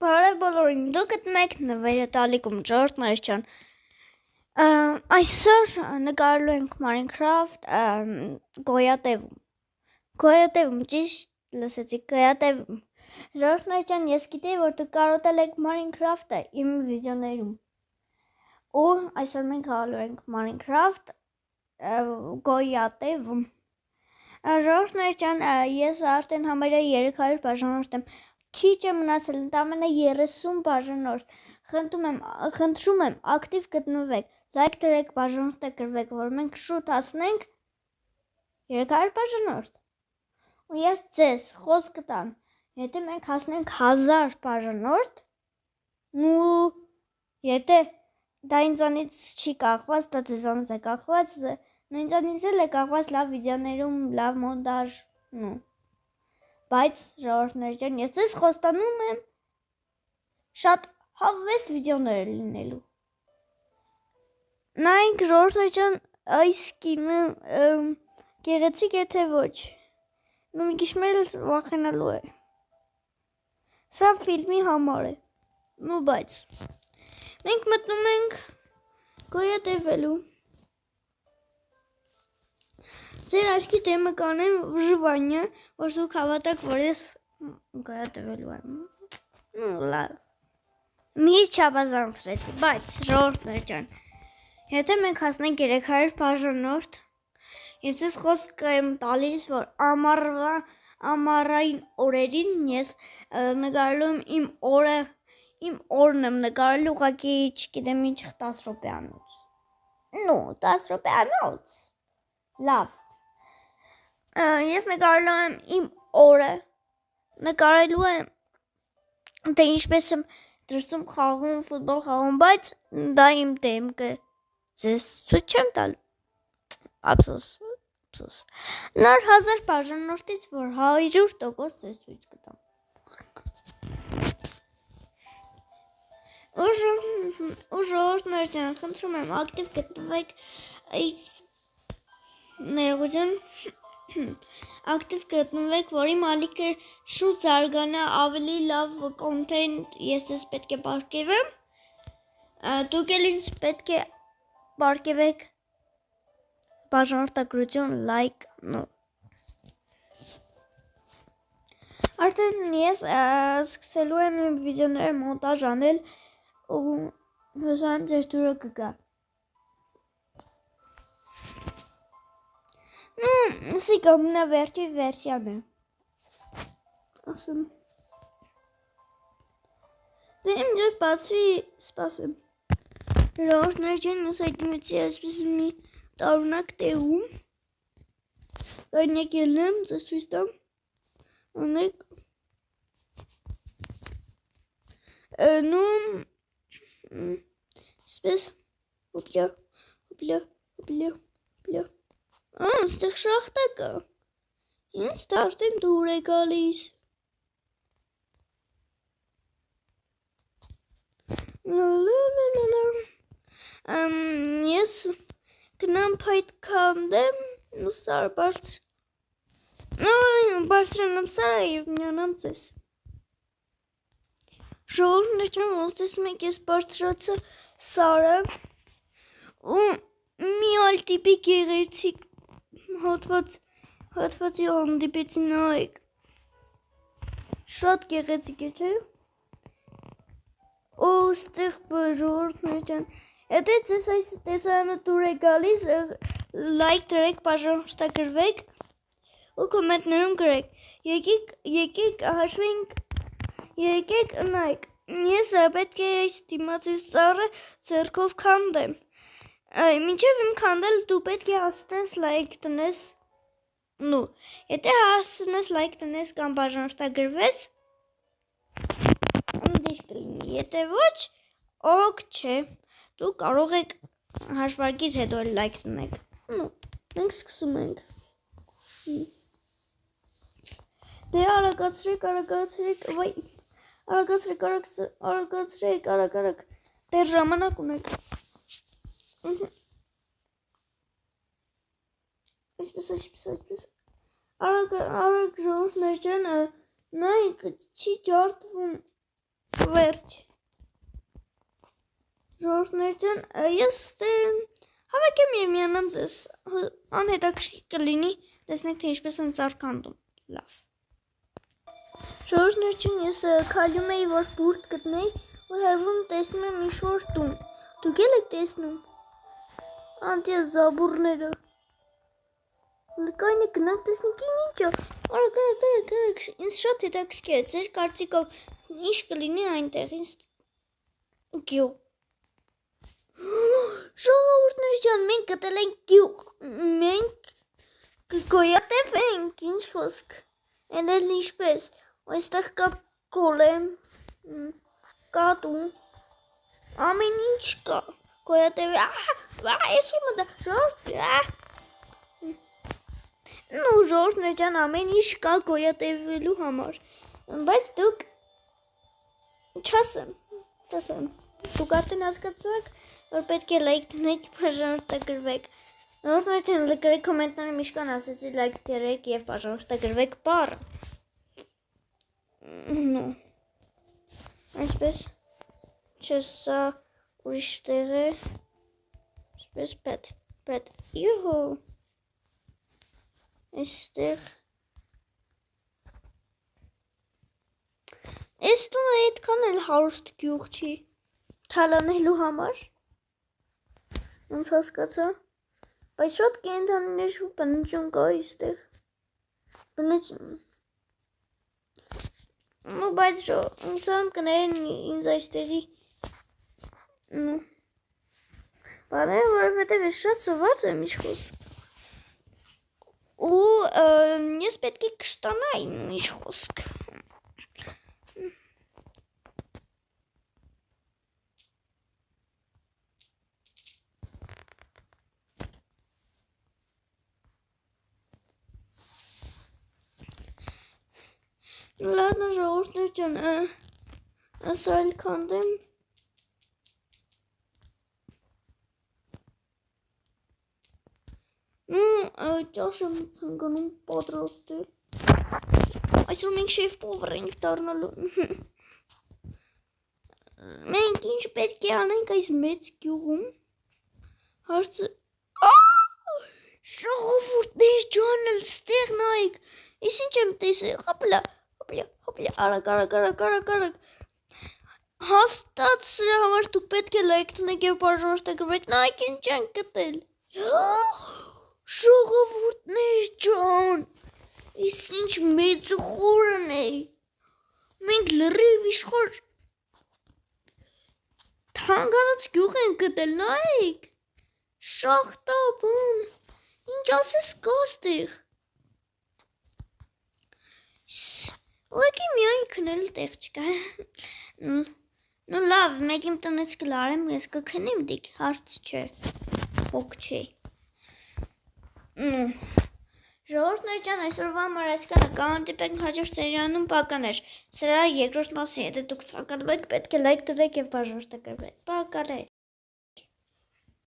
Բարև բոլորին, դուք գտնում եք նվերը տալիքում Ժողովուրդ ջան։ Այսօր նկարելու ենք Minecraft գոյատևում։ Գոյատևում, ճիշտ լսեցիք, գոյատևում։ Ժողովուրդ ջան, ես գիտեի, որ դուք կարոտել եք Minecraft-ը իմ վիդեոներում։ Ու այսօր մենք գալու ենք Minecraft գոյատևում։ Ժողովուրդ ջան, ես արդեն համարյա 300 բաժանորդ եմ։ Քիչ է մնացել, ընդամենը 30 բաժանորդ։ Խնդրում եմ, ակտիվ գտնվեք, լայք դրեք, բաժանորդը գրվեք, որ մենք շուտ հասնենք 300 բաժանորդ։ Ու ես ձեզ խոսք կտամ, եթե մենք հասնենք 1000 բաժանորդ, ու եթե դա ինձանից չի կախված, դա ձեզանից է կախված, ինձանից էլ է կախված լավ վիդեոներում, լավ մոնտաժ, Բայց ժողովուրդ ջան, ես ձեզ խոստանում եմ շատ հավես վիդեոներ լինելու։ Նայենք ժողովուրդ ջան, այս կինը գեղեցիկ է թե ոչ։ Մի քիչ էլ վախենալու է։ Սա ֆիլմի համար է։ Բայց մենք մտնում ենք գոյատևելու։ Ձեր աչքի դեմը կանեմ վժվանյա, որ դուք հավատաք, որ ես գոյատևելու եմ։ Լավ։ Մի չափազանցրեցի, բայց ժողովուրդ ջան, եթե մենք հասնենք 300 բաժանորդ, ես ձեզ խոսք եմ տալիս, որ ամառային օրերին ես նկարելու եմ իմ օրն եմ նկարելու ուղղակի չգիտեմ ինչ 10 րոպեանոց։ 10 րոպեանոց։ Լավ։ Ես նկարելու եմ իմ օրը, նկարելու եմ, թե ինչպես եմ դրսում խաղում, ֆուտբոլ խաղում, բայց դա իմ դեմքը ձեզ ցույց չեմ տալու։ Ափսոս։ Նոր 1000 բաժանորդից, որ 100% ձեզ ցույց կտամ։ Ու ժողովուրդ ջան, խնդրում եմ, ակտիվ գտնվեք ներողություն, ակտիվ գտնվեք, որ իմ ալիքը շուտ զարգանա, ավելի լավ կոնտենտ ես ձեզ պետք է պարգևեմ, դուք էլ ինձ պետք է պարգևեք բաժանորդագրություն, լայք, Արդեն ես սկսելու եմ իմ վիդեոները մոնտաժ անել ու հուսամ ձեր դուրը կգա։ Սիկա ամենավերջի վերսիան է։ Ասում։ Դե իմ ձեր բացվի սպասեմ։ Ժողովուրդ ջան, ես հայտնվեցի այսպես մի տարօրինակ տեղում։ Կարինակ ելնեմ, ձեզ ցույց տամ։ Ունեք Այսպես հոպլյա Այստեղ շախտա կա։ Ինձ դա արդեն դուր է գալիս։ Ես գնամ փայտ քանդեմ ու սար բարձրանամ սարը և միանամ ձեզ։ Ժողովուրդ ջան, ոնց տեսնում եք, ես բարձրացա սարը ու մի այլ տիպի գեղեցիկ հատվածի հանդիպեցի, նայեք։ Շատ գեղեցիկ է, չէ՞։ Ու ստեղ ժողովուրդ ջան, եթե ձեզ այս տեսարանը դուր է գալիս, լայք դրեք, բաժանորդագրվեք ու կոմենտներում գրեք։ Եկեք հաշվենք, եկեք նայեք, ես պետք է այս դիմացի սարը ձեռքով քանդեմ։ Մինչև իմ քանդել դու պետք է հասնես լայք տնես, եթե հասնես լայք տնես կամ բաժանորդագրվես, ընդիր կլինի, եթե ոչ, օգ չէ, դու կարող եք հաշվարկից հետո լայք տնեք, մենք սկսում ենք, դե արագացրեք, դեր ժամանակ ունեք, այսպես, արագ ժողովուրդ ջան, նայեք, չի ջարդվում, Վերջ։ Ժողովուրդներ ջան, ես հավաքեմ եւ միանամ ձեզ անհետաքրքիր կլինի, տեսնենք թե ինչպես են ծառքանդում։ Լավ։ Ժողովուրդներ ջան, ես քայլում էի, որ բուրդ գտնեի, ու հեռվում տեսնում եմ ինչ-որ տուն։ Դուք եք տեսնում։ Անտիա զաբուրները։ Լկայնը գնանք տեսնենք ինչ է։ Արագ, ինձ շատ հետաքրքիր է, ձեր կարծիքով ինչ կլինի այնտեղ, ինձ գյուղ։ Ժողովուրդներ ջան, մենք գտել ենք գյուղ, մենք գոյատև ենք, ինչ խոսք, էլ ինչպես, այստեղ կա գոլեմ, կա տուն, ամեն ինչ կա, գոյատև է, ես ու մտա, ժողովուրդներ ջան, ամեն ինչ կա գոյատևելու համար, բայց դուք չասեմ, դուք արդեն հասկացաք, որ պետք է լայք դնեք, բաժանորդագրվեք, ժողովուրդներ ջան, գրեք կոմենտներում ինչքան ասեցի լայք դրեք և բաժանորդագրվեք բառը, այսպես, չէ սա ուրիշ տեղ է, այսպես պետ, իհո, այստեղ, այս տունը այդքան էլ հարուստ գյուղ չի, թալանելու համար, ոնց հասկացա, բայց շատ կենդանիներ ու բնություն կա այստեղ, բայց ինձան կներեն ինձ այստեղի, բաները, որովհետև ես շատ սոված եմ ինչ խոսք, ու ես պետք է կշտանայի ինչ խոսք, Ладно, ժողովուրդներ ջան, ասա էլ քանդեմ, ճաշ եմ ցանկանում պատրաստել, այսօր մենք շեֆ պովեր ենք դառնալու, մենք ինչ պետք է անենք այս մեծ գյուղում, հարցը, ժողովուրդներ ջան, ստեղ նայեք, ես ինչ եմ տեսել, հապլա, արագ, հաստատ սրա համար դուք պետք է լայք դնեք և բաժանորդագրվեք, նայեք ինչ ենք գտել, ժողովուրդներ ջան, ես ինչ մեծ խորն է, մենք լրիվ իշխոր թանկանոց գյուղ ենք գտել, նայեք, շախտա բան, ինչ ասես կա ստեղ, ուղղակի միայն քնելու տեղ չկա, լավ, մեկ իմ տնից կլարեմ, ես կքնեմ դիք, հարց չէ, հոգ չէ, ժողովուրդներ ջան, այսօրվա համար այսքանը, կհանդիպենք հաջորդ սերիանում բականեր, սրա երկրորդ մասի, եթե դուք ցանկանում եք, պետք է լայք դրեք և բաժանորդագրվեք, բականեր